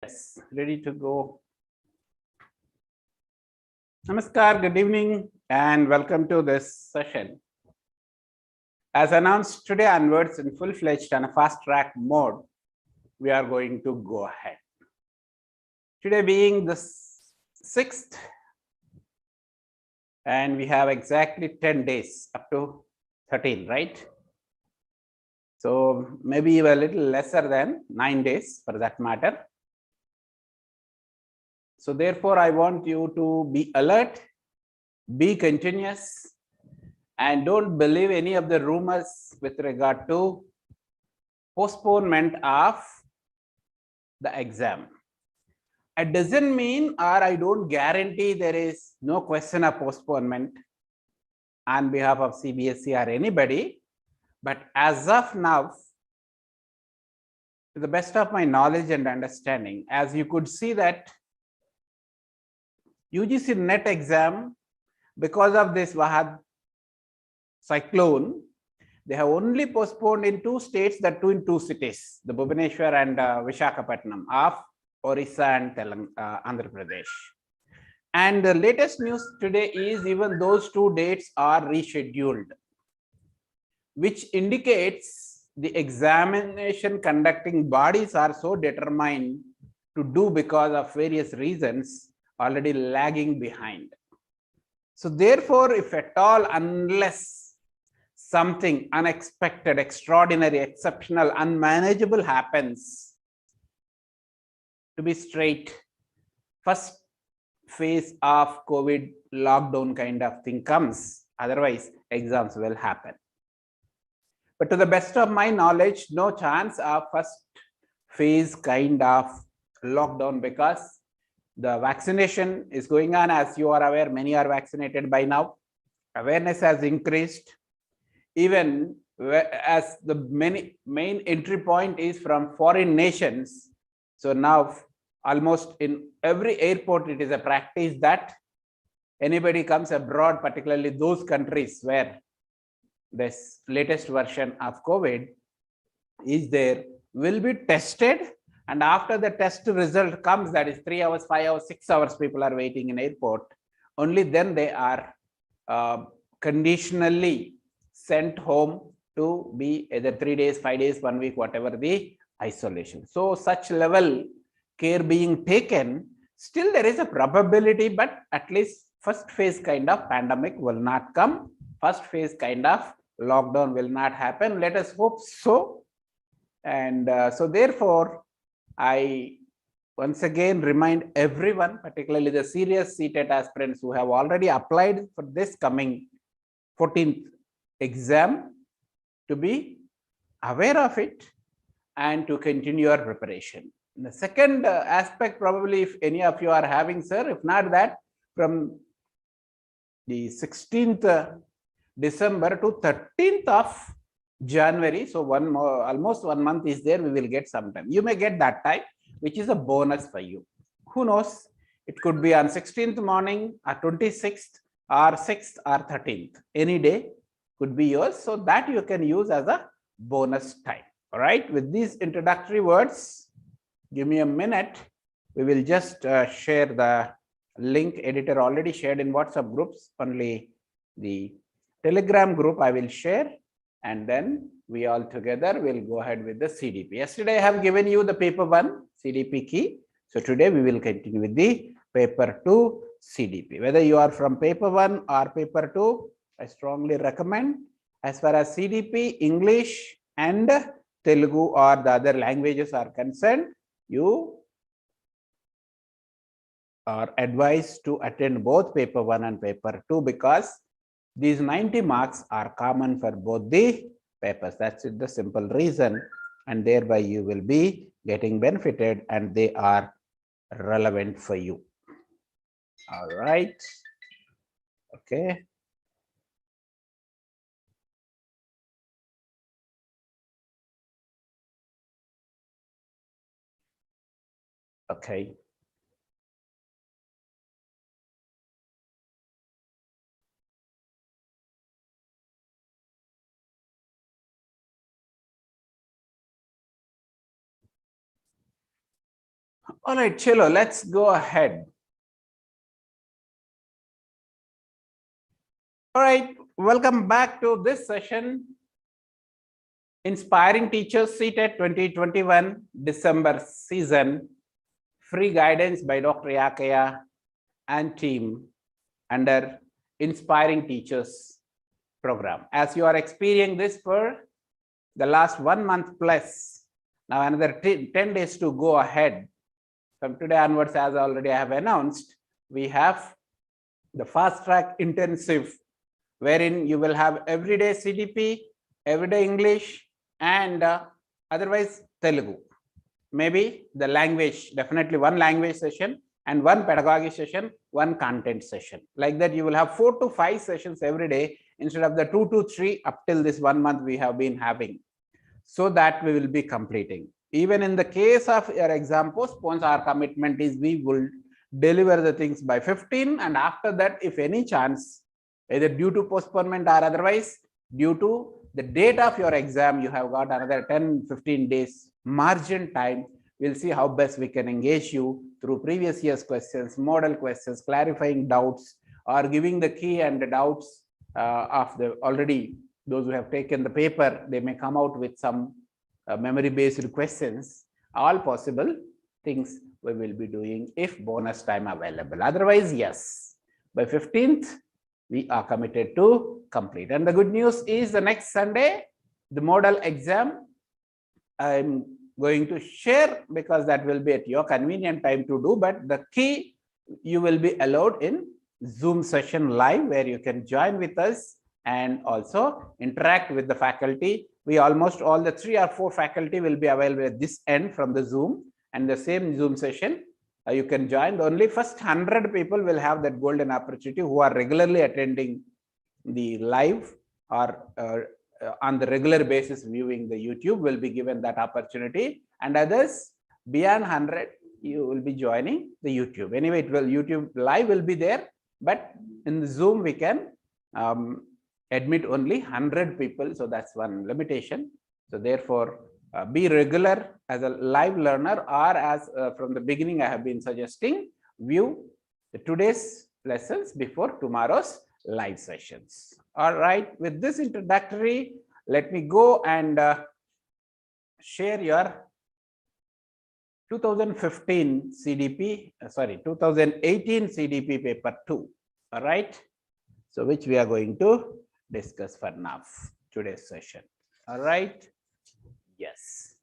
Yes, ready to go. Namaskar, good evening, and welcome to this session. As announced, today onwards in full-fledged and a fast-track mode, we are going to go ahead. Today being the 6th, and we have exactly 10 days up to 13, right? So maybe a little lesser than 9 days for that matter. So therefore, I want you to be alert, be continuous, and don't believe any of the rumors with regard to postponement of the exam. It doesn't mean, or I don't guarantee, there is no question of postponement on behalf of CBSE or anybody. But as of now, to the best of my knowledge and understanding, as you could see that UGC NET exam, because of this Wahad cyclone, they have only postponed in 2 states, that too in 2 cities, the Bhubaneswar and Visakhapatnam of Orissa and Andhra Pradesh. And the latest news today is even those 2 dates are rescheduled, which indicates the examination conducting bodies are so determined to do, because of various reasons, already lagging behind. So therefore, if at all, unless something unexpected, extraordinary, exceptional, unmanageable happens, to be straight, first phase of COVID lockdown kind of thing comes, otherwise exams will happen. But to the best of my knowledge, no chance of first phase kind of lockdown, because the vaccination is going on. As you are aware, many are vaccinated by now. Awareness has increased. Even as the main entry point is from foreign nations. So now almost in every airport, it is a practice that anybody comes abroad, particularly those countries where this latest version of COVID is there, will be tested. And after the test result comes, that is 3 hours, 5 hours, 6 hours, people are waiting in airport. Only then they are conditionally sent home to be either 3 days, 5 days, 1 week, whatever the isolation. So such level care being taken, still there is a probability, but at least first phase kind of pandemic will not come. First phase kind of lockdown will not happen. Let us hope so. And so therefore, I once again remind everyone, particularly the serious CTET aspirants who have already applied for this coming 14th exam, to be aware of it and to continue your preparation. And the second aspect, probably if any of you are having, sir, if not that, from the 16th December to 13th of January, so almost 1 month is there, we will get some time. You may get that time, which is a bonus for you. Who knows? It could be on 16th morning, or 26th, or 6th, or 13th. Any day could be yours. So that you can use as a bonus time. All right. With these introductory words, give me a minute. We will just share the link. Editor already shared in WhatsApp groups. Only the Telegram group I will share. And then we all together will go ahead with the CDP. Yesterday I have given you the paper 1 CDP key. So today we will continue with the paper 2 CDP. Whether you are from paper 1 or paper 2, I strongly recommend. As far as CDP, English and Telugu or the other languages are concerned, you are advised to attend both paper 1 and paper 2, because these 90 marks are common for both the papers. That's the simple reason, and thereby you will be getting benefited and they are relevant for you. All right. Okay. Okay. All right, chalo, let's go ahead. All right, welcome back to this session. Inspiring Teachers CTET 2021 December season. Free guidance by Dr. Yakaiah and team under Inspiring Teachers program. As you are experiencing this for the last 1 month plus, now another 10 days to go ahead. From today onwards, as already I have announced, we have the fast track intensive, wherein you will have everyday CDP, everyday English, and otherwise Telugu. Maybe the language, definitely one language session and one pedagogy session, one content session. Like that, you will have 4 to 5 sessions every day instead of the 2 to 3 up till this 1 month we have been having. So that we will be completing. Even in the case of your exam postpones, our commitment is we will deliver the things by 15, and after that, if any chance, either due to postponement or otherwise, due to the date of your exam, you have got another 10-15 days margin time. We'll see how best we can engage you through previous year's questions, model questions, clarifying doubts, or giving the key and the doubts of the already those who have taken the paper. They may come out with some memory-based questions. All possible things we will be doing if bonus time available. Otherwise, yes, by 15th, we are committed to complete. And the good news is the next Sunday, the model exam, I'm going to share because that will be at your convenient time to do, but the key you will be allowed in Zoom session live where you can join with us and also interact with the faculty. We almost all the 3 or 4 faculty will be available at this end from the Zoom, and the same Zoom session you can join. The only first 100 people will have that golden opportunity who are regularly attending the live or on the regular basis viewing the YouTube will be given that opportunity, and others beyond 100 you will be joining the YouTube. Anyway, it will YouTube live will be there, but in the Zoom we can admit only 100 people, so that's one limitation. So therefore, be regular as a live learner, or as from the beginning I have been suggesting, view the today's lessons before tomorrow's live sessions. All right, with this introductory, let me go and share your 2018 CDP paper 2. All right, so which we are going to discuss for now today's session. All right, yes,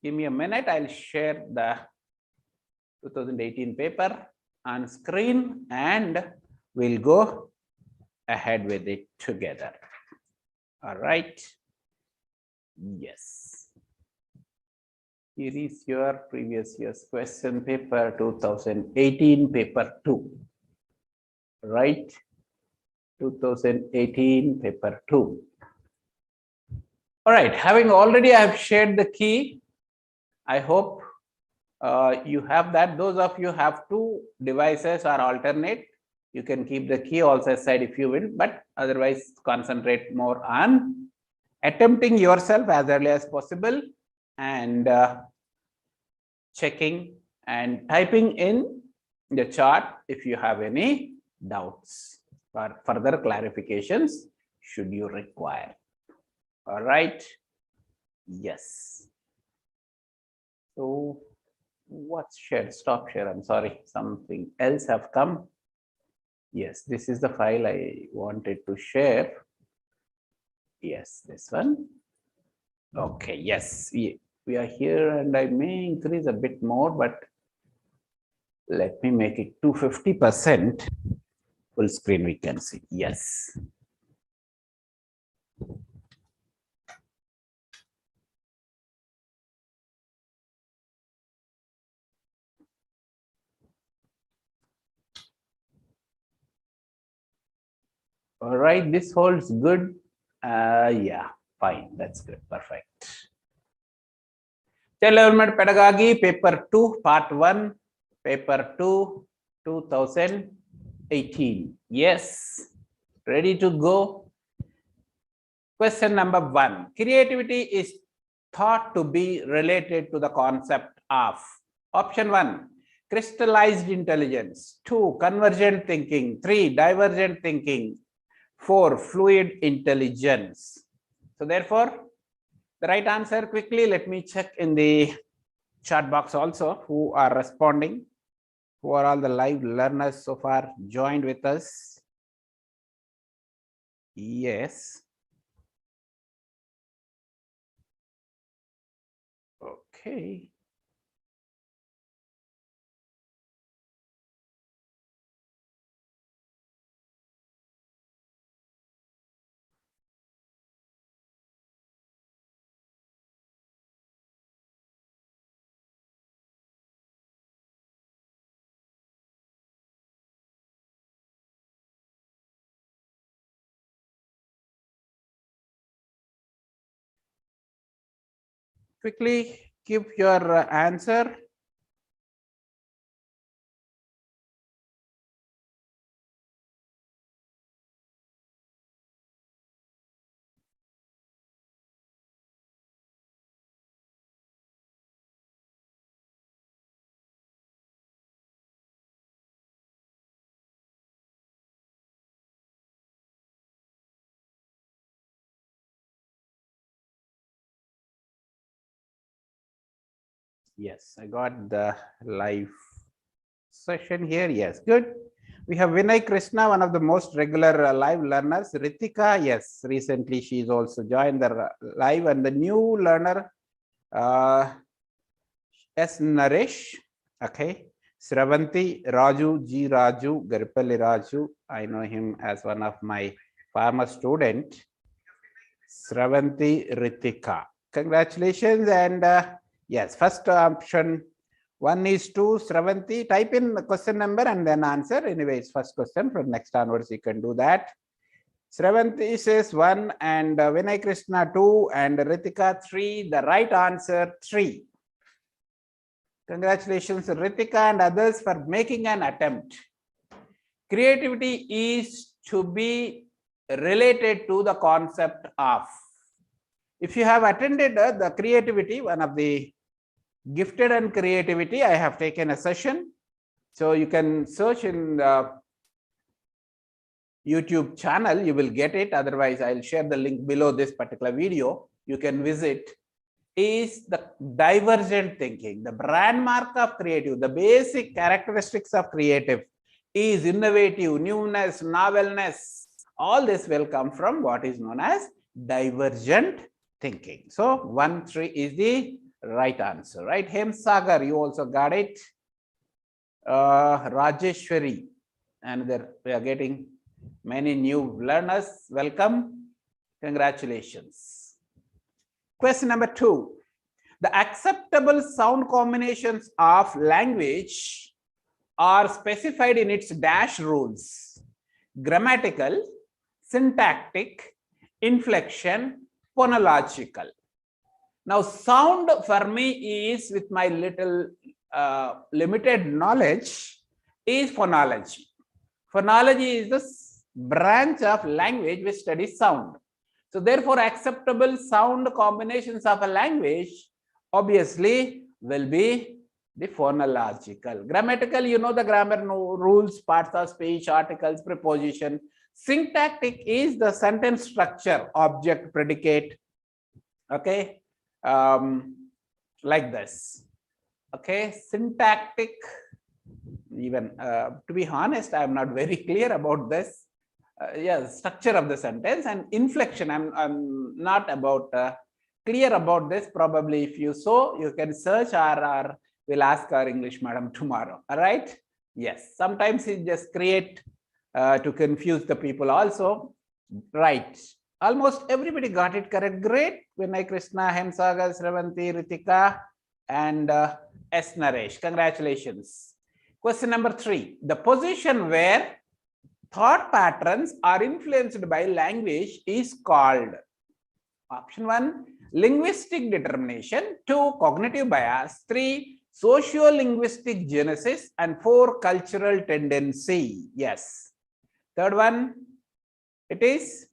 give me a minute. I'll share the 2018 paper on screen and we'll go ahead with it together. All right, yes, here is your previous year's question paper 2018 paper 2. Right, 2018 paper 2. All right, having already I have shared the key. I hope you have that. Those of you have 2 devices or alternate, you can keep the key also aside if you will, but otherwise concentrate more on attempting yourself as early as possible and checking and typing in the chart if you have any doubts or further clarifications should you require. All right, yes. So what's shared? Stop share. I'm sorry, something else have come. Yes, this is the file I wanted to share. Yes, this one. Okay, yes, we are here, and I may increase a bit more, but let me make it 250%. Full screen we can see. Yes. All right, this holds good. Yeah, fine. That's good. Perfect. Child Pedagogy, Paper 2, Part 1, Paper 2, 2018. Yes, ready to go. Question number 1. Creativity is thought to be related to the concept of, Option 1, crystallized intelligence. 2, convergent thinking. 3, divergent thinking. 4, fluid intelligence. So therefore, the right answer, quickly, let me check in the chat box also who are responding, who are all the live learners so far joined with us. Yes. Okay. Quickly give your answer. Yes, I got the live session here. Yes, good. We have Vinay Krishna, one of the most regular live learners. Ritika, yes, recently she's also joined the live, and the new learner, S. Naresh. Okay. Sravanti, Raju, G. Raju, Garpalli Raju. I know him as one of my former student. Sravanti Ritika. Congratulations. And yes, first option 1 is 2. Sravanti, type in the question number and then answer. Anyway, it's first question. From next onwards, you can do that. Sravanti says 1 and Vinay Krishna 2 and Ritika 3. The right answer 3. Congratulations, Ritika and others, for making an attempt. Creativity is to be related to the concept of. If you have attended the creativity, one of the gifted and creativity, I have taken a session. So you can search in the YouTube channel, you will get it. Otherwise, I'll share the link below this particular video. You can visit. Is the divergent thinking, the brand mark of creative, the basic characteristics of creative is innovative, newness, novelness. All this will come from what is known as divergent thinking. So 1, 3 is the right answer, right? Hemsagar, you also got it. Rajeshwari, and we are getting many new learners. Welcome. Congratulations. Question number 2. The acceptable sound combinations of language are specified in its dash rules: grammatical, syntactic, inflection, phonological. Now, sound for me is, with my little limited knowledge, is phonology. Phonology is the branch of language which studies sound. So therefore, acceptable sound combinations of a language obviously will be the phonological. Grammatical, you know the grammar rules, parts of speech, articles, preposition. Syntactic is the sentence structure, object, predicate. Okay, like this. Okay, syntactic. Even to be honest, I am not very clear about this. Structure of the sentence. And inflection, I'm not about clear about this. Probably if you you can search, or we'll ask our English madam tomorrow. All right. Yes, sometimes it just create to confuse the people also. Right, almost everybody got it correct. Great. Vinay Krishna, Hemsagar, Sravanti, Ritika, and S. Naresh. Congratulations. Question number 3. The position where thought patterns are influenced by language is called. Option 1, linguistic determination. 2, cognitive bias. 3, socio-linguistic genesis. And 4, cultural tendency. Yes. Third one, it is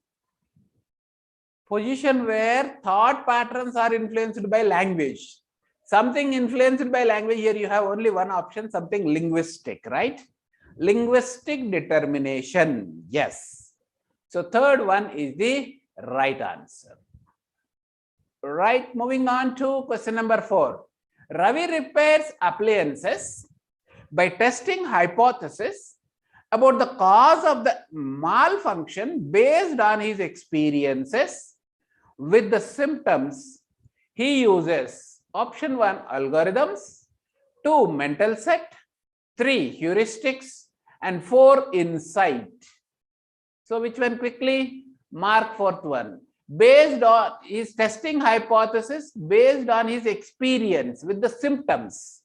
position where thought patterns are influenced by language. Something influenced by language, here you have only one option, something linguistic, right? Linguistic determination, yes. So third one is the right answer. Right, moving on to question number 4. Ravi repairs appliances by testing hypothesis about the cause of the malfunction based on his experiences with the symptoms. He uses option 1, algorithms, 2, mental set, 3, heuristics, and 4, insight. So which one quickly? Mark fourth one. Based on his testing hypothesis, based on his experience with the symptoms.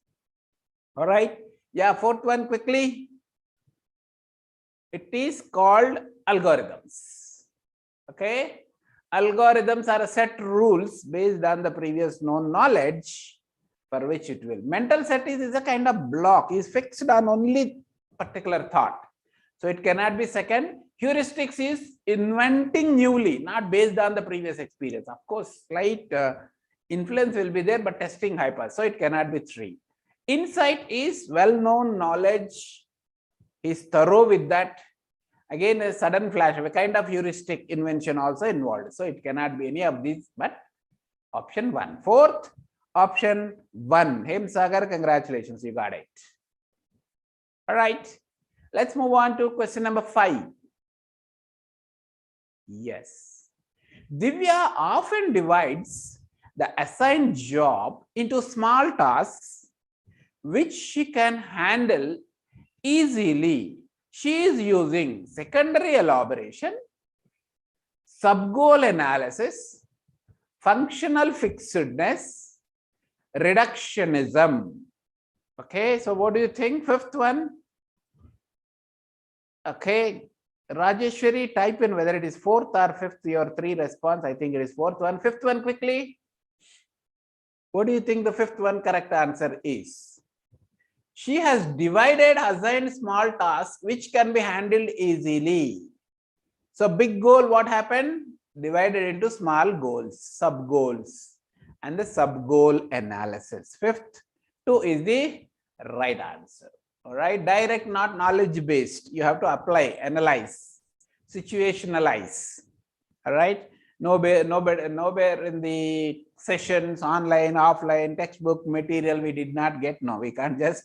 All right. Yeah, fourth one quickly. It is called algorithms. Okay. Algorithms are a set rules based on the previous known knowledge for which it will. Mental set is a kind of block, is fixed on only particular thought. So it cannot be second. Heuristics is inventing newly, not based on the previous experience. Of course, slight influence will be there, but testing hypothesis. So it cannot be 3. Insight is well-known knowledge. He's thorough with that. Again, a sudden flash of a kind of heuristic invention also involved. So it cannot be any of these, but option 1. Fourth, option 1. Hemsagar, congratulations, you got it. All right. Let's move on to question number 5. Yes. Divya often divides the assigned job into small tasks which she can handle easily. She is using secondary elaboration, subgoal analysis, functional fixedness, reductionism. Okay, so what do you think? Fifth one. Okay, Rajeshwari, type in whether it is fourth or fifth, your 3 response. I think it is fourth one. Fifth one quickly. What do you think the fifth one correct answer is? She has divided assigned small tasks which can be handled easily. So big goal, what happened? Divided into small goals, sub goals, and the sub goal analysis. Fifth, 2 is the right answer. All right, direct, not knowledge based. You have to apply, analyze, situationalize. All right, nowhere in the sessions, online, offline, textbook material we did not get. No, we can't just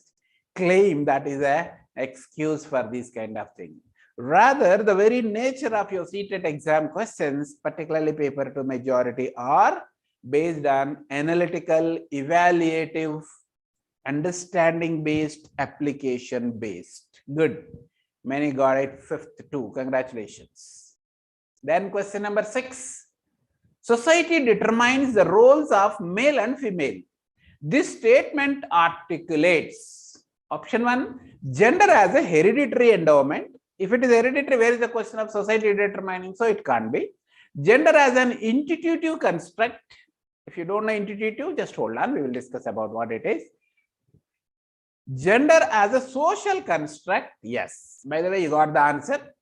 claim that is a excuse for this kind of thing. Rather, the very nature of your CTET exam questions, particularly paper to majority, are based on analytical, evaluative, understanding based, application based. Good. Many got it. Fifth too. Congratulations. Then question number 6. Society determines the roles of male and female. This statement articulates option 1, gender as a hereditary endowment. If it is hereditary, where is the question of society determining? So it can't be. Gender as an intuitive construct. If you don't know intuitive, just hold on. We will discuss about what it is. Gender as a social construct, yes. By the way, you got the answer.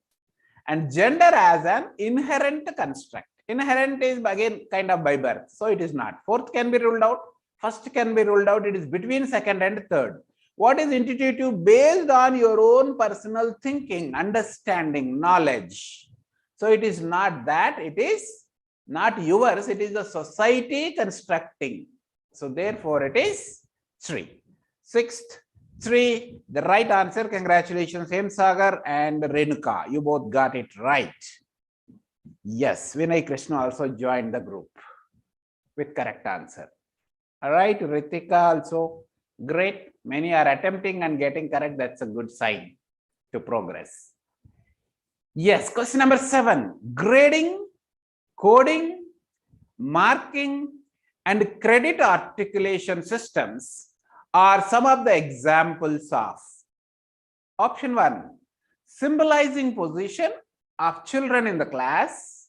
And gender as an inherent construct. Inherent is again kind of by birth, so it is not. Fourth can be ruled out. First can be ruled out. It is between second and third. What is intuitive? Based on your own personal thinking, understanding, knowledge. So it is not that. It is not yours. It is the society constructing. So therefore, it is 3. Sixth, 3, the right answer. Congratulations, Hemsagar and Renuka. You both got it right. Yes, Vinay Krishna also joined the group with correct answer. All right, Ritika also. Great. Many are attempting and getting correct. That's a good sign to progress. Yes, question number 7. Grading, coding, marking, and credit articulation systems are some of the examples of option 1, symbolizing position of children in the class,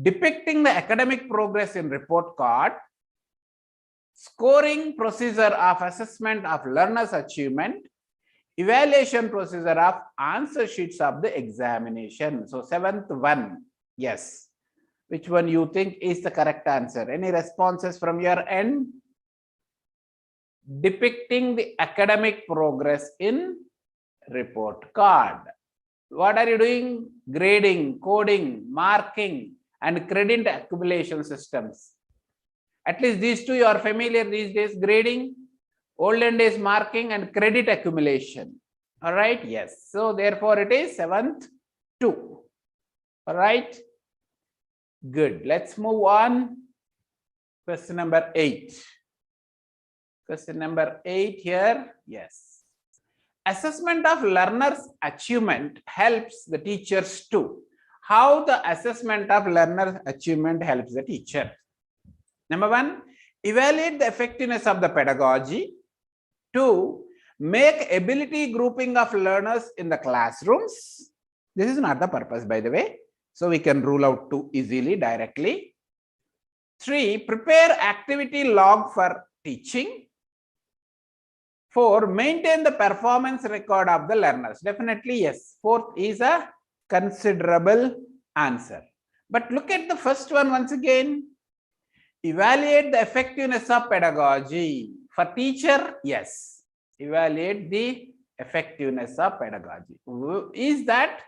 depicting the academic progress in report card, scoring procedure of assessment of learners' achievement, evaluation procedure of answer sheets of the examination. So 7th one, yes. Which one you think is the correct answer? Any responses from your end? depicting the academic progress in report card. What are you doing? Grading, coding, marking, and credit accumulation systems. At least these two you are familiar these days: grading, olden days marking, and credit accumulation. All right, yes. So therefore it is 7th 2. All right, good. Let's move on. Question number 8. Question number 8 here. Yes. Assessment of learners' achievement helps the teachers too. How the assessment of learners' achievement helps the teacher? Number 1, evaluate the effectiveness of the pedagogy. 2, make ability grouping of learners in the classrooms. This is not the purpose, by the way. So we can rule out 2 easily, directly. 3, prepare activity log for teaching. 4, maintain the performance record of the learners. Definitely yes. 4th is a considerable answer. But look at the first one once again. Evaluate the effectiveness of pedagogy. For teacher, yes. Evaluate the effectiveness of pedagogy. Is that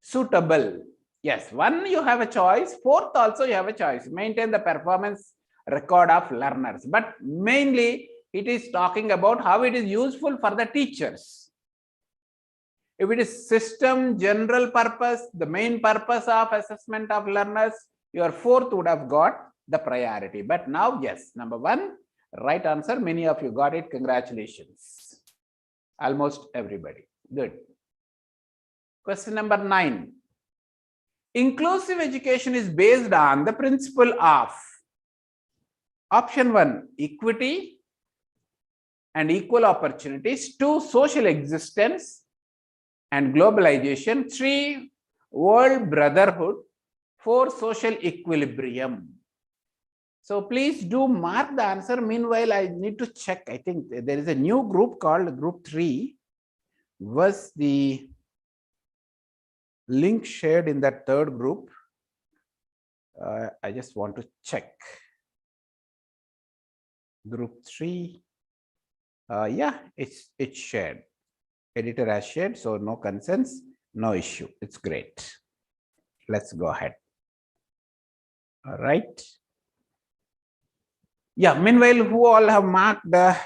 suitable? Yes. 1 you have a choice. 4th also you have a choice. Maintain the performance record of learners. But mainly it is talking about how it is useful for the teachers. If it is system, general purpose, the main purpose of assessment of learners, your 4th would have got the priority. But now, yes, number 1, right answer. Many of you got it. Congratulations. Almost everybody. Good. Question number 9. Inclusive education is based on the principle of option 1, equity and equal opportunities. 2, social existence and globalization. 3, world brotherhood. 4, social equilibrium. So please do mark the answer. Meanwhile, I need to check. I think there is a new group called group 3. Was the link shared in that 3rd group? I just want to check. Group 3. Yeah, it's shared. Editor has shared, so no concerns, no issue. It's great. Let's go ahead. All right. Yeah, meanwhile, who all have marked the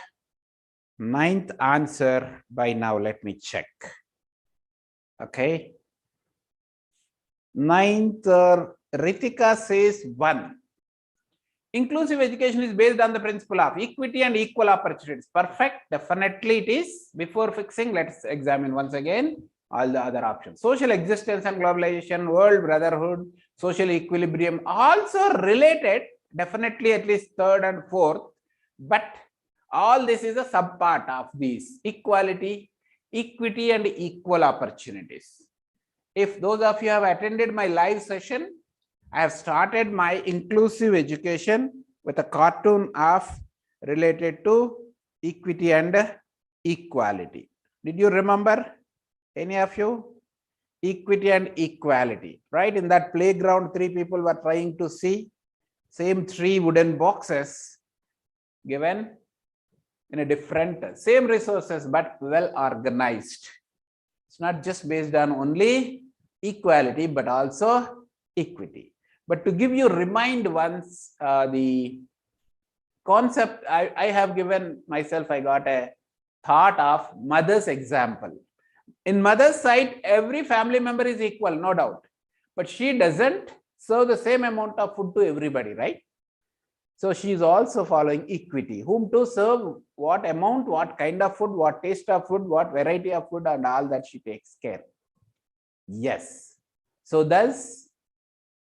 9th answer by now? Let me check. Okay. 9th, Ritika says 1. Inclusive education is based on the principle of equity and equal opportunities. Perfect. Definitely it is. Before fixing, let's examine once again all the other options. Social existence and globalization, world brotherhood, social equilibrium, also related. Definitely at least 3rd and 4th. But all this is a subpart of these: equality, equity, and equal opportunities. If those of you have attended my live session, I have started my inclusive education with a cartoon of related to equity and equality. Did you remember, any of you? Equity and equality, right? In that playground, 3 people were trying to see same 3 wooden boxes given in a different, same resources, but well organized. It's not just based on only equality, but also equity. But to give you remind once the concept, I have given myself, I got a thought of mother's example. In mother's side, every family member is equal, no doubt. But she doesn't serve the same amount of food to everybody, right? So she is also following equity. Whom to serve, what amount, what kind of food, what taste of food, what variety of food, and all that she takes care. Yes. So thus,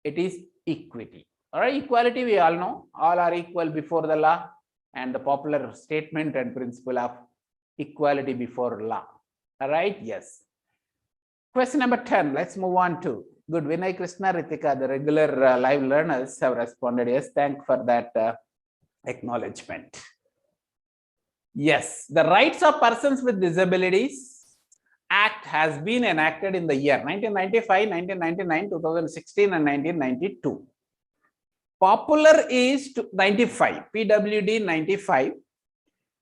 it is equity. All right, equality we all know. All are equal before the law, and the popular statement and principle of equality before law. All right, yes. Question number 10. Let's move on to. Good. Vinay, Krishna, Ritika, the regular live learners have responded. Yes, thank for that acknowledgement. Yes, the Rights of Persons with Disabilities Act has been enacted in the year 1995, 1999, 2016, and 1992. Popular is 95, PWD 95.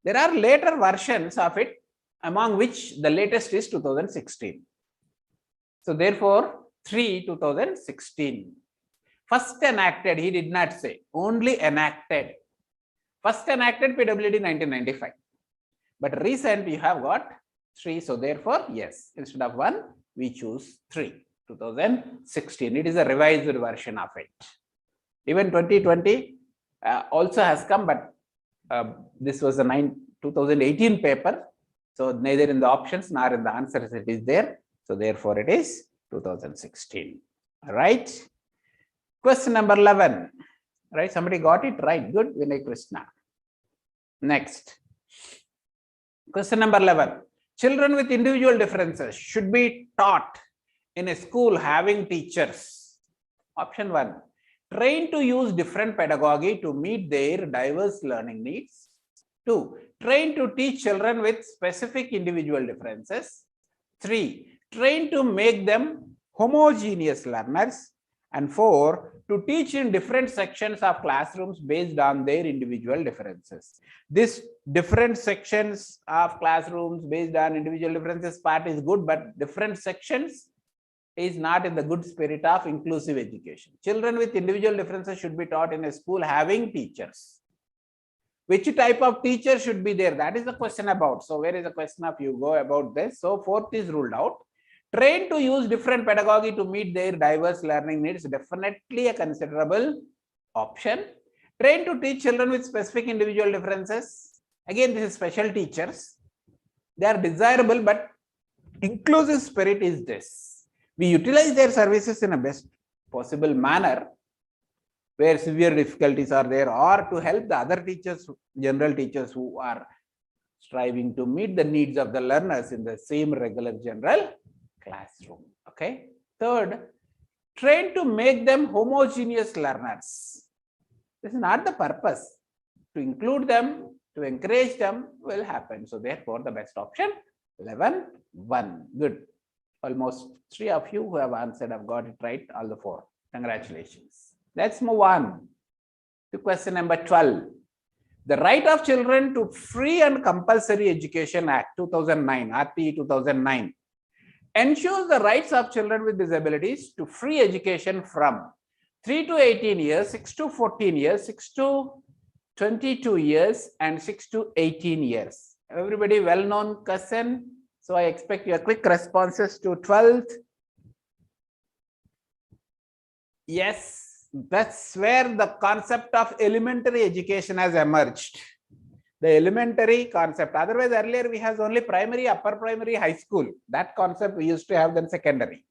There are later versions of it, among which the latest is 2016. So therefore, 3 2016. First enacted, he did not say, only enacted. First enacted PWD 1995. But recent you have got 3. So therefore, yes, instead of 1, we choose 3, 2016. It is a revised version of it. Even 2020 also has come, but this was a 2018 paper. So neither in the options nor in the answers it is there. So therefore, it is 2016. All right. Question number 11. Right. Somebody got it right. Good. Vinay Krishna. Next. Question number 11. Children with individual differences should be taught in a school having teachers. Option 1. Trained to use different pedagogy to meet their diverse learning needs. 2. Trained to teach children with specific individual differences. 3. Trained to make them homogeneous learners. And 4. To teach in different sections of classrooms based on their individual differences. This different sections of classrooms based on individual differences part is good, but different sections is not in the good spirit of inclusive education. Children with individual differences should be taught in a school having teachers. Which type of teacher should be there? That is the question about. So where is the question of you go about this? So 4th is ruled out. Trained to use different pedagogy to meet their diverse learning needs, definitely a considerable option. Trained to teach children with specific individual differences. Again, this is special teachers. They are desirable, but inclusive spirit is this. We utilize their services in a best possible manner where severe difficulties are there, or to help the other teachers, general teachers who are striving to meet the needs of the learners in the same regular general classroom. Okay. 3rd, trained to make them homogeneous learners. This is not the purpose. To include them, to encourage them will happen. So therefore, the best option 11, 1. Good. Almost 3 of you who have answered have got it right, all the 4. Congratulations. Let's move on to question number 12. The Right of Children to Free and Compulsory Education Act 2009, RTE 2009, ensures the rights of children with disabilities to free education from 3 to 18 years, 6 to 14 years, 6 to 22 years, and 6 to 18 years. Everybody well-known question. So I expect your quick responses to 12th. Yes, that's where the concept of elementary education has emerged. The elementary concept. Otherwise, earlier we had only primary, upper primary, high school. That concept we used to have, then secondary.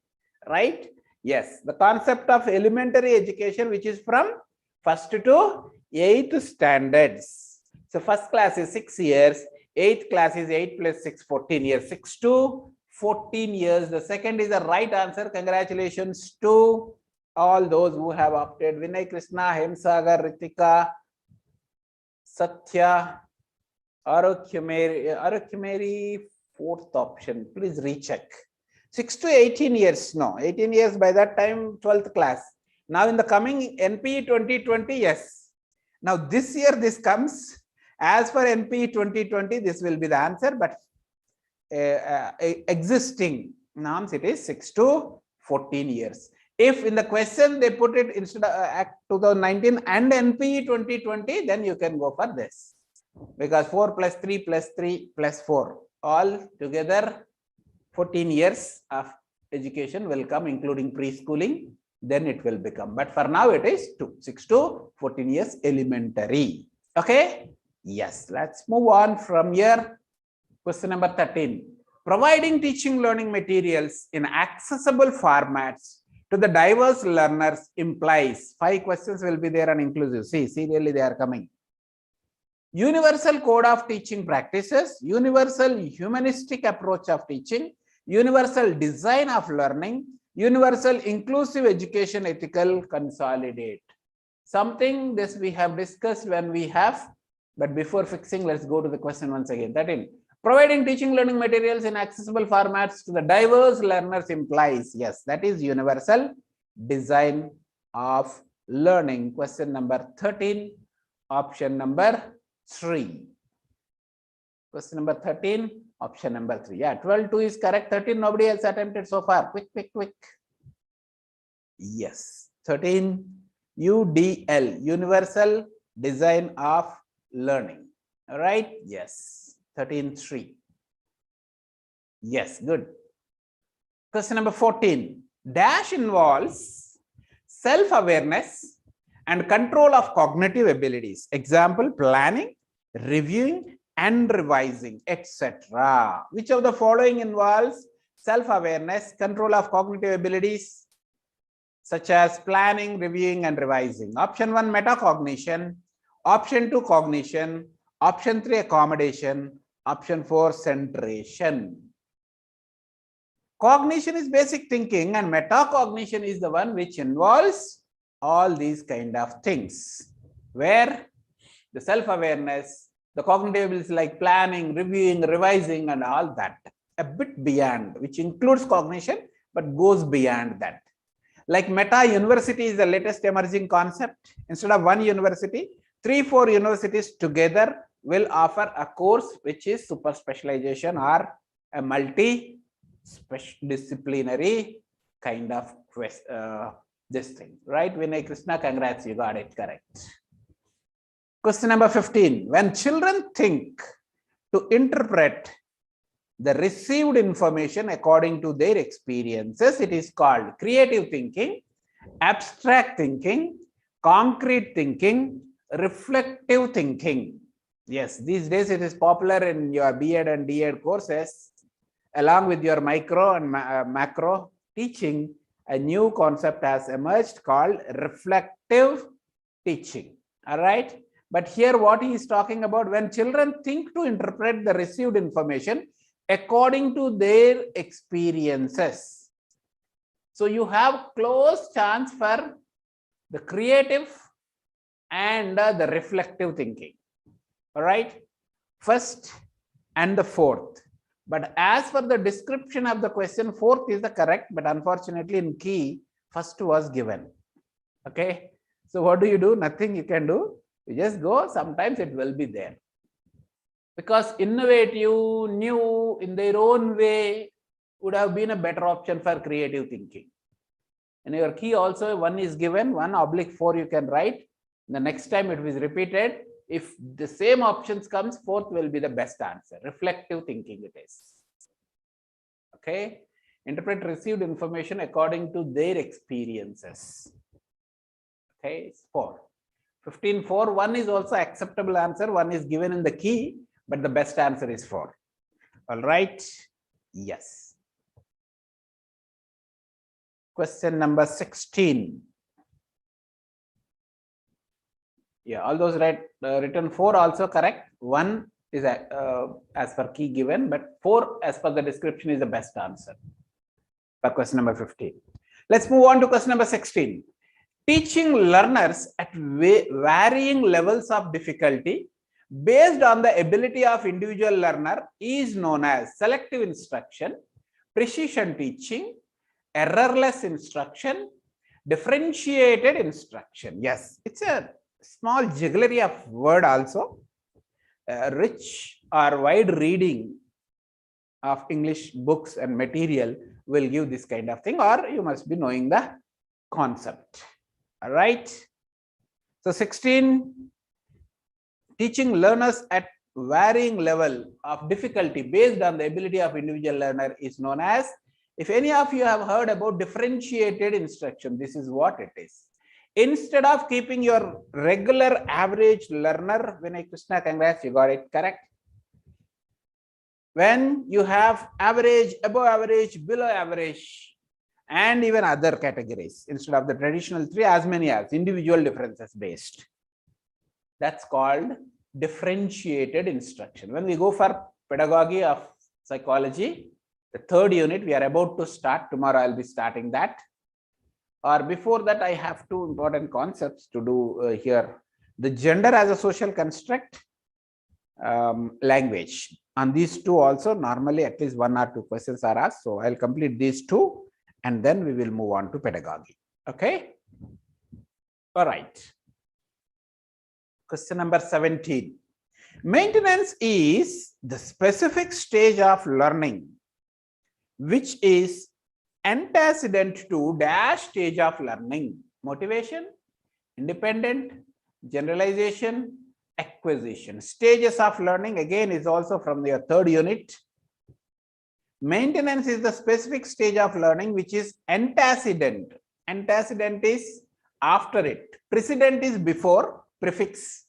Right? Yes, the concept of elementary education, which is from 1st to 8th standards. So first class is 6 years, 8th class is 8 plus 6, 14 years, 6 to 14 years. The second is the right answer. Congratulations to all those who have opted. Vinay Krishna, Hemsagar, Ritika, Satya, Arukumari, 4th option. Please recheck. 6 to 18 years. No, 18 years by that time, 12th class. Now in the coming NPE 2020, yes. Now this year this comes. As for NPE 2020, this will be the answer, but existing norms, it is 6 to 14 years. If in the question they put it instead of Act 2019 and NPE 2020, then you can go for this. Because 4 plus 3 plus 3 plus 4, all together 14 years of education will come, including preschooling, then it will become. But for now, it is 6 to 14 years elementary. Okay? Yes, let's move on from here. Question number 13. Providing teaching learning materials in accessible formats to the diverse learners implies. 5 questions will be there on inclusive. See, serially they are coming. Universal code of teaching practices, universal humanistic approach of teaching, universal design of learning, universal inclusive education ethical consolidate. Something this we have discussed when we have, but before fixing, let's go to the question once again. 13. Providing teaching learning materials in accessible formats to the diverse learners implies. Yes, that is universal design of learning. Question number 13, option number 3. Question number 13, option number 3. Yeah, 12-2 is correct. 13, nobody else attempted so far. Quick, quick, quick. Yes. 13, UDL, Universal Design of Learning. All right. Yes. 13-3. Yes, good. Question number 14. Dash involves self-awareness and control of cognitive abilities. Example, planning, reviewing, and revising, etc. Which of the following involves self-awareness, control of cognitive abilities, such as planning, reviewing, and revising? Option 1, metacognition. Option 2, cognition. Option 3, accommodation. Option 4, centration. Cognition is basic thinking, and metacognition is the one which involves all these kind of things, where the self-awareness, the cognitive abilities like planning, reviewing, revising, and all that, a bit beyond, which includes cognition, but goes beyond that. Like Meta University is the latest emerging concept. Instead of one university, 3-4 universities together will offer a course which is super specialization or a multi-disciplinary kind of this thing, right? Vinay Krishna, congrats, you got it correct. Question number 15. When children think to interpret the received information according to their experiences, it is called creative thinking, abstract thinking, concrete thinking, reflective thinking. Yes, these days it is popular in your B.Ed and D.Ed courses. Along with your micro and macro teaching, a new concept has emerged called reflective teaching. All right. But here what he is talking about, when children think to interpret the received information according to their experiences. So you have close chance for the creative and the reflective thinking. All right. First and the fourth. But as for the description of the question, fourth is the correct, but unfortunately in key, first was given. Okay. So what do you do? Nothing you can do. You just go. Sometimes it will be there. Because innovative, new, in their own way, would have been a better option for creative thinking. In your key also, 1 is given, 1/4 you can write. The next time it is repeated. If the same options comes, fourth will be the best answer. Reflective thinking it is. Okay. Interpret received information according to their experiences. Okay. It's 4. 15-4. 1 is also acceptable answer. 1 is given in the key, but the best answer is 4. All right. Yes. Question number 16. Yeah, all those written 4 also correct. 1 is as per key given, but 4 as per the description is the best answer for question number 15. Let's move on to question number 16. Teaching learners at varying levels of difficulty based on the ability of individual learner is known as selective instruction, precision teaching, errorless instruction, differentiated instruction. Yes, it's a small jugglery of word also. Rich or wide reading of English books and material will give this kind of thing, or you must be knowing the concept. All right. So 16, teaching learners at varying level of difficulty based on the ability of individual learner is known as, if any of you have heard about differentiated instruction, this is what it is. Instead of keeping your regular average learner, Vinay Krishna, congrats, you got it correct. When you have average, above average, below average, and even other categories, instead of the traditional 3, as many as individual differences based. That's called differentiated instruction. When we go for pedagogy of psychology, the 3rd unit, we are about to start. Tomorrow I'll be starting that. Or before that, I have 2 important concepts to do here. The gender as a social construct, language. On these 2 also, normally at least 1 or 2 questions are asked. So I'll complete these 2 and then we will move on to pedagogy. Okay. All right. Question number 17. Maintenance is the specific stage of learning which is antecedent to dash stage of learning. Motivation, independent, generalization, acquisition. Stages of learning again is also from your third unit. Maintenance is the specific stage of learning which is antecedent. Antecedent is after it. Precedent is before, prefix.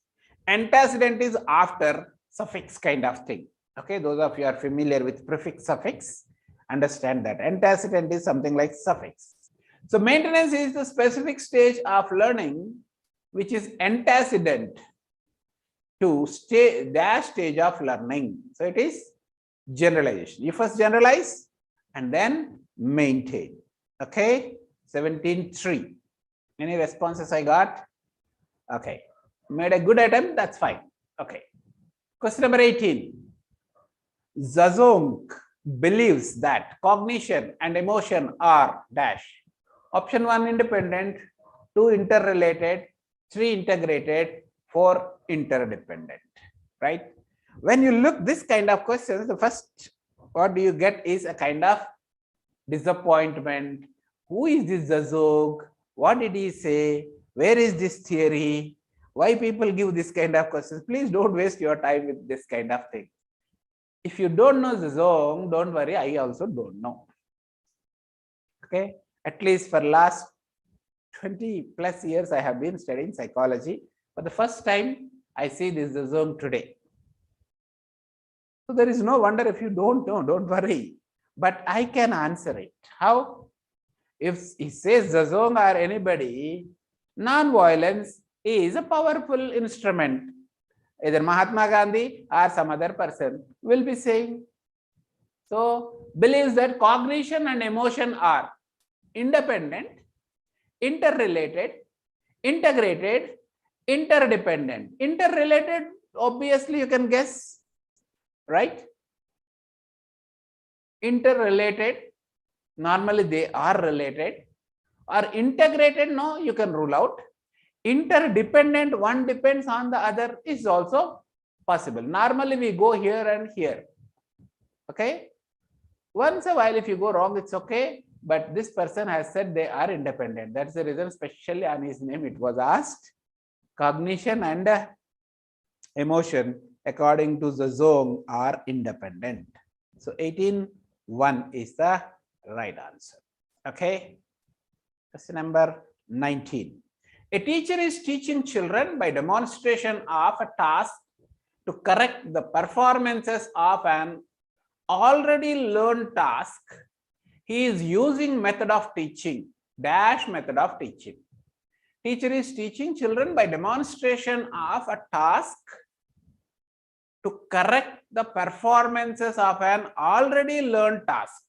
Antecedent is after, suffix kind of thing. Okay, those of you are familiar with prefix, suffix, understand that. Antecedent is something like suffix. So maintenance is the specific stage of learning which is antecedent to dash stage of learning. So it is generalization. You first generalize and then maintain. Okay, 17.3. Any responses I got? Okay, made a good attempt, that's fine. Okay, question number 18. Zazong believes that cognition and emotion are dash. Option 1 independent, 2 interrelated, 3 integrated, 4 interdependent, right? When you look this kind of questions, the first what do you get is a kind of disappointment. Who is this Zazog? What did he say? Where is this theory? Why people give this kind of questions? Please don't waste your time with this kind of thing. If you don't know Zazong, don't worry, I also don't know. Okay, at least for last 20 plus years I have been studying psychology. For the first time I see this Zazong today. So there is no wonder if you don't know, don't worry. But I can answer it. How? If he says Zazong or anybody, non-violence is a powerful instrument. Either Mahatma Gandhi or some other person will be saying. So believes that cognition and emotion are independent, interrelated, integrated, interdependent. Interrelated, obviously you can guess, right? Interrelated, normally they are related. Or integrated, no, you can rule out. Interdependent, one depends on the other, is also possible. Normally we go here and here. Okay, once a while if you go wrong, it's okay. But this person has said they are independent. That's the reason, especially on his name, it was asked. Cognition and emotion, according to Zazong, are independent. So 18.1 is the right answer. Okay. Question number 19. A teacher is teaching children by demonstration of a task to correct the performances of an already learned task. He is using method of teaching, dash method of teaching. Teacher is teaching children by demonstration of a task to correct the performances of an already learned task.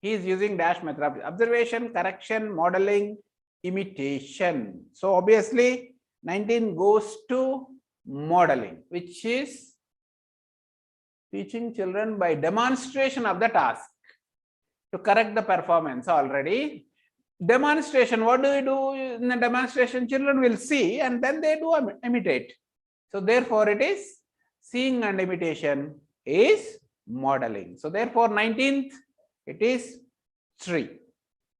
He is using dash method of observation, correction, modeling, imitation. So obviously 19 goes to modeling, which is teaching children by demonstration of the task to correct the performance already. Demonstration, what do we do in the demonstration? Children will see and then they do imitate. So therefore it is seeing and imitation is modeling. So therefore 19th, it is 3.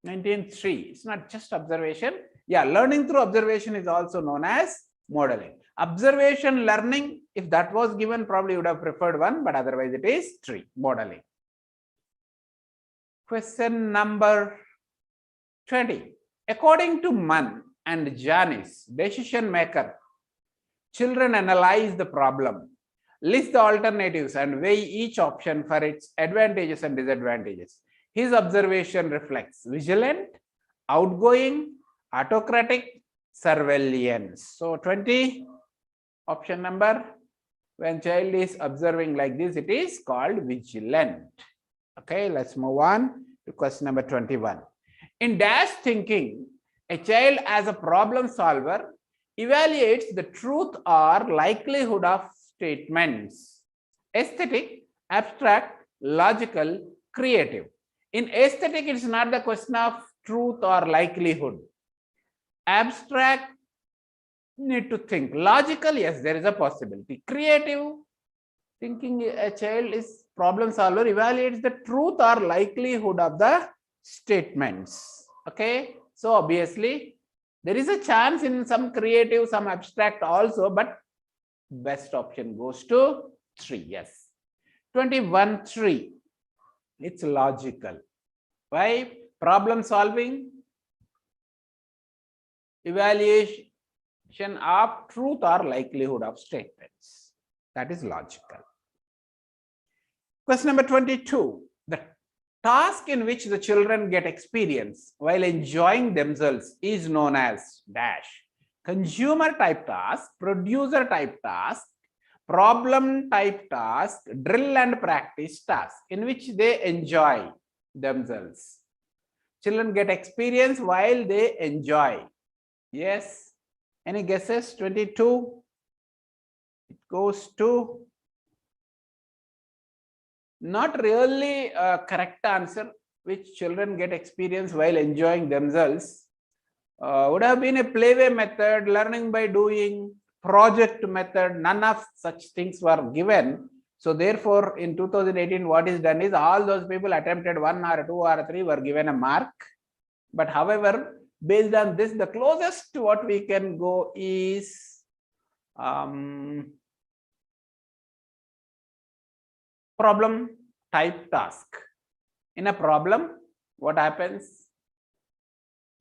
19.3. It's not just observation. Yeah, learning through observation is also known as modeling. Observation learning, if that was given, probably would have preferred 1, but otherwise it is 3, modeling. Question number 20. According to Mann and Janice, decision maker, children analyze the problem, list the alternatives and weigh each option for its advantages and disadvantages. His observation reflects vigilant, outgoing, autocratic, surveillance. So 20, option number, when child is observing like this, it is called vigilant. Okay, let's move on to question number 21. In dash thinking, a child as a problem solver evaluates the truth or likelihood of statements. Aesthetic, abstract, logical, creative. In aesthetic, it's not the question of truth or likelihood. Abstract, need to think. Logical, yes, there is a possibility. Creative thinking, a child is problem solver, evaluates the truth or likelihood of the statements. Okay, so obviously there is a chance in some creative, some abstract also, but best option goes to 3. Yes. 21, 3. It's logical. Why? Problem solving, evaluation of truth or likelihood of statements. That is logical. Question number 22. The task in which the children get experience while enjoying themselves is known as dash. Consumer type task, producer type task, problem type task, drill and practice task, in which they enjoy themselves. Children get experience while they enjoy. Yes. Any guesses? 22. It goes to not really a correct answer, which children get experience while enjoying themselves. Would have been a playway method, learning by doing, project method. None of such things were given. So therefore, in 2018, what is done is all those people attempted 1 or 2 or 3 were given a mark. But however, based on this, the closest to what we can go is problem type task. In a problem, what happens?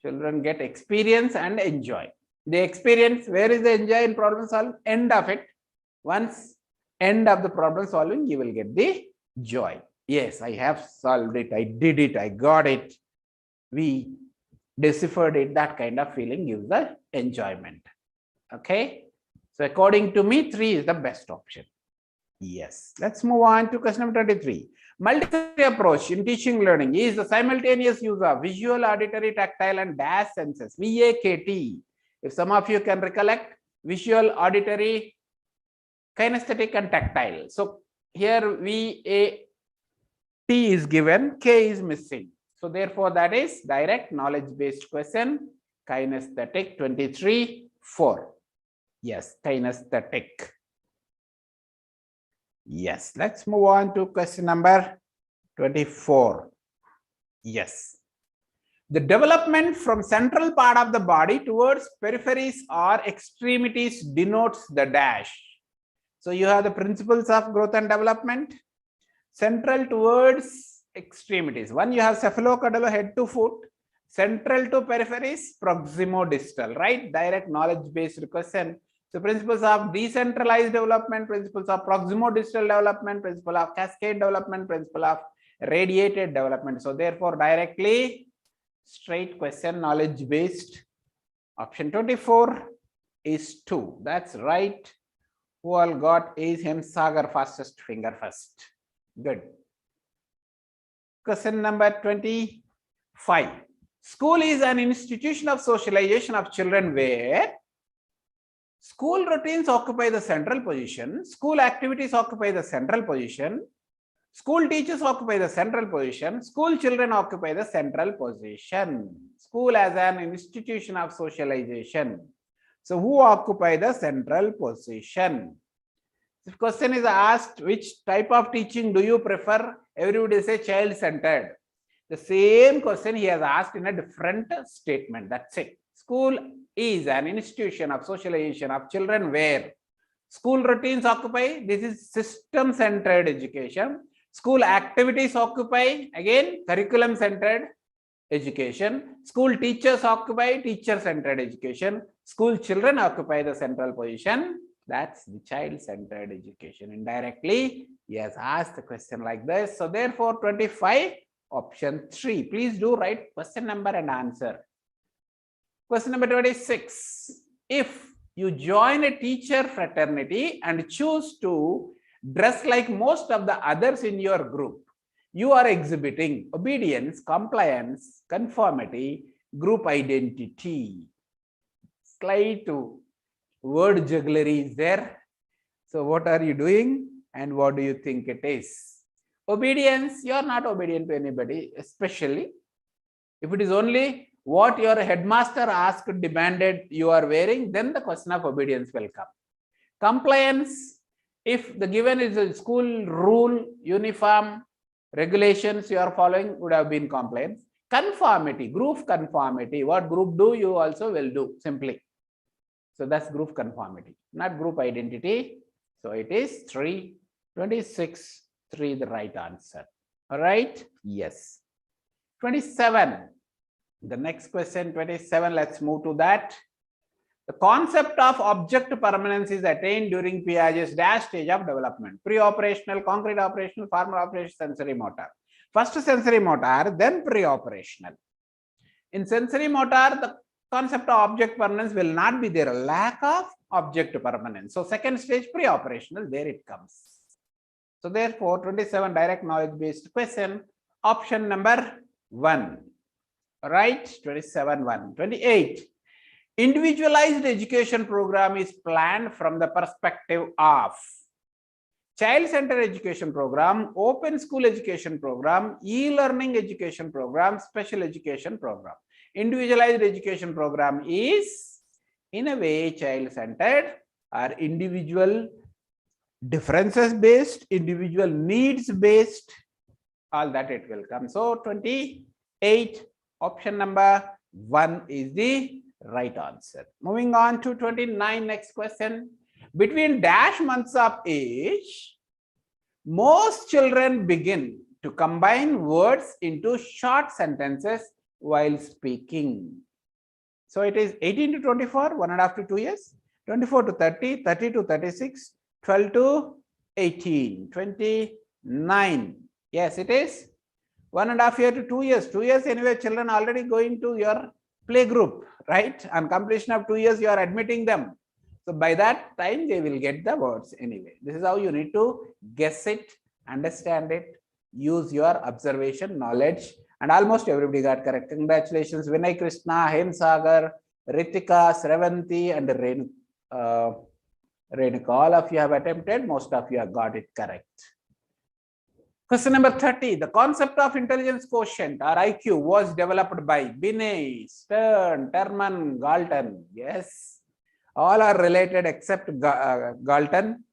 Children get experience and enjoy. The experience, where is the enjoy in problem solving? End of it. Once end of the problem solving, you will get the joy. Yes, I have solved it. I did it. I got it. We deciphered it. That kind of feeling gives the enjoyment. Okay. So according to me, 3 is the best option. Yes. Let's move on to question number 23. Multi approach in teaching learning is the simultaneous use of visual, auditory, tactile, and dash senses. VAKT. If some of you can recollect, visual, auditory, kinesthetic, and tactile. So here VAT is given, K is missing. So therefore, that is direct knowledge-based question. Kinesthetic 23, 4. Yes, kinesthetic. Yes, let's move on to question number 24. Yes. The development from central part of the body towards peripheries or extremities denotes the dash. So you have the principles of growth and development. Central towards extremities. One, you have cephalocaudal, head to foot. Central to peripheries, proximo-distal, right? Direct knowledge-based question. So principles of decentralized development, principles of proximo-distal development, principle of cascade development, principle of radiated development. So therefore, directly straight question, knowledge-based. Option 24 is 2. That's right. Who all got is Hemsagar, fastest finger first. Good. Question number 25. School is an institution of socialization of children where school routines occupy the central position, school activities occupy the central position, school teachers occupy the central position, school children occupy the central position. School as an institution of socialization. So who occupy the central position? If question is asked, which type of teaching do you prefer? Everybody say child-centered. The same question he has asked in a different statement. That's it. School is an institution of socialization of children where school routines occupy. This is system-centered education. School activities occupy, again, curriculum-centered education. School teachers occupy teacher-centered education. School children occupy the central position. That's the child-centered education. Indirectly, he has asked the question like this. So therefore, 25, option 3. Please do write question number and answer. Question number 26. If you join a teacher fraternity and choose to dress like most of the others in your group, you are exhibiting obedience, compliance, conformity, group identity. Slight word jugglery is there. So what are you doing and what do you think it is? Obedience, you are not obedient to anybody, especially if it is only what your headmaster asked, demanded, you are wearing, then the question of obedience will come. Compliance, if the given is a school rule, uniform, regulations you are following, would have been compliance. Conformity, group conformity, what group do, you also will do, simply. So that's group conformity, not group identity. So it is 3, 26, 3 the right answer. All right, yes. 27, the next question, 27, let's move to that. The concept of object permanence is attained during Piaget's dash stage of development: pre-operational, concrete operational, formal operation, sensory motor. First sensory motor, then pre-operational. In sensory motor, the concept of object permanence will not be there, lack of object permanence. So second stage, pre-operational, there it comes. So therefore, 27 direct knowledge based question, option number 1. Right, 27, 1. 28. Individualized education program is planned from the perspective of child-centered education program, open school education program, e-learning education program, special education program. Individualized education program is, in a way, child-centered or individual differences based, individual needs based, all that it will come. So 28, option number 1 is the right answer. Moving on to 29, next question. Between dash months of age, most children begin to combine words into short sentences while speaking. So it is 18 to 24, 1.5 to 2 years, 24 to 30, 30 to 36, 12 to 18, 29. Yes, it is 1.5 year to 2 years. 2 years anyway, children already going to your play group, right? On completion of 2 years, you are admitting them. So by that time, they will get the words anyway. This is how you need to guess it, understand it, use your observation, knowledge, and almost everybody got correct. Congratulations, Vinay Krishna, Hem Sagar, Ritika, Sravanti, and Renuka. All of you have attempted, most of you have got it correct. Question number 30. The concept of intelligence quotient or IQ was developed by Binet, Stern, Terman, Galton. Yes, all are related except Galton,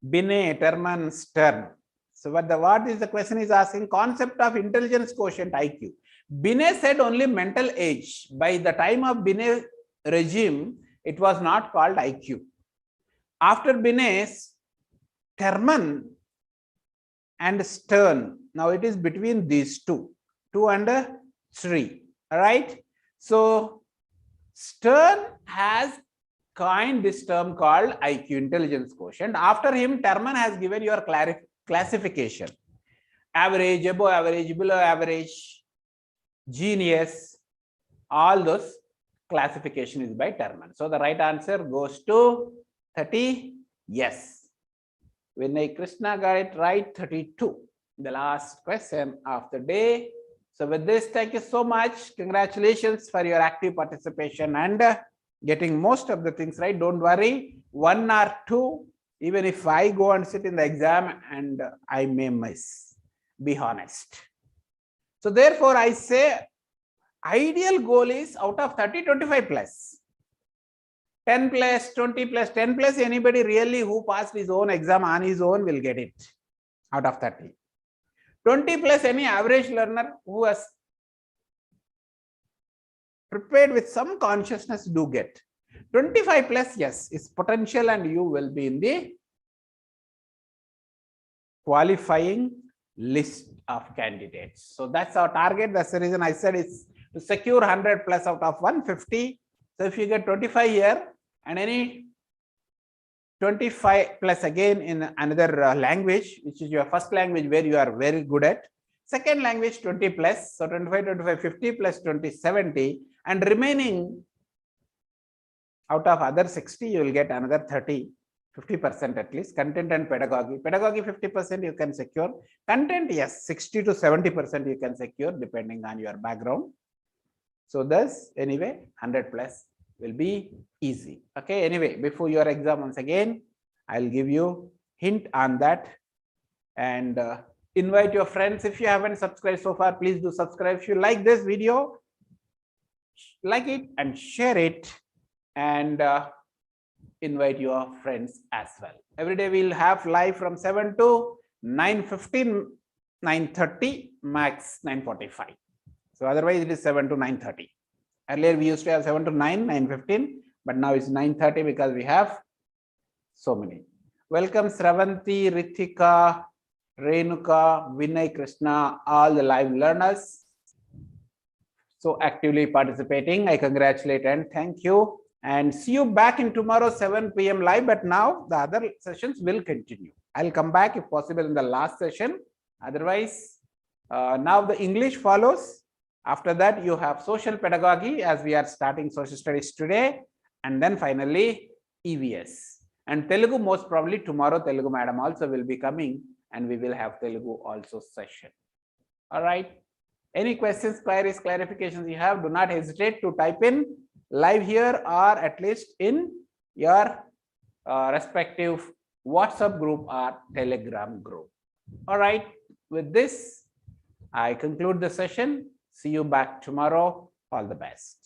Binet, Terman, Stern. So what is the question is asking? Concept of intelligence quotient IQ. Binet said only mental age. By the time of Binet regime, it was not called IQ. After Binet's, Terman and Stern. Now it is between these two, 2 and 3. All right. So Stern has coined this term called IQ, intelligence quotient. After him, Terman has given your classification: average, above average, below average, genius. All those classification is by Terman. So the right answer goes to 30. Yes. Vinay Krishna got it right, 32. The last question of the day. So with this, thank you so much. Congratulations for your active participation and getting most of the things right. Don't worry, 1 or 2, even if I go and sit in the exam and I may miss, be honest. So therefore, I say ideal goal is out of 30, 25 plus. 10 plus, 20 plus, 10 plus, anybody really who passed his own exam on his own will get it out of 30. 20 plus, any average learner who has prepared with some consciousness do get. 25 plus, yes, is potential and you will be in the qualifying list of candidates. So that's our target. That's the reason I said it's to secure 100 plus out of 150. So if you get 25 here and any 25 plus again in another language, which is your first language where you are very good at, second language 20 plus, so 25, 25, 50 plus 20, 70, and remaining out of other 60, you will get another 30, 50% at least, content and pedagogy. Pedagogy 50% you can secure, content yes, 60 to 70% you can secure depending on your background. So thus anyway, 100 plus will be easy. Okay, anyway, before your exam once again, I'll give you hint on that and invite your friends. If you haven't subscribed so far, please do subscribe. If you like this video, like it and share it, and invite your friends as well. Every day we'll have live from 7 to 9:15, 9:30, max 9:45. So otherwise it is 7 to 9:30. Earlier we used to have 7 to 9, 9:15, but now it's 9:30 because we have so many. Welcome Sravanti, Rithika, Renuka, Vinay, Krishna, all the live learners. So actively participating. I congratulate and thank you. And see you back in tomorrow 7 p.m. live. But now the other sessions will continue. I'll come back if possible in the last session. Otherwise, now the English follows. After that, you have social pedagogy as we are starting social studies today. And then finally, EVS. And Telugu, most probably tomorrow, Telugu madam also will be coming and we will have Telugu also session. All right. Any questions, queries, clarifications you have, do not hesitate to type in live here or at least in your respective WhatsApp group or Telegram group. All right. With this, I conclude the session. See you back tomorrow. All the best.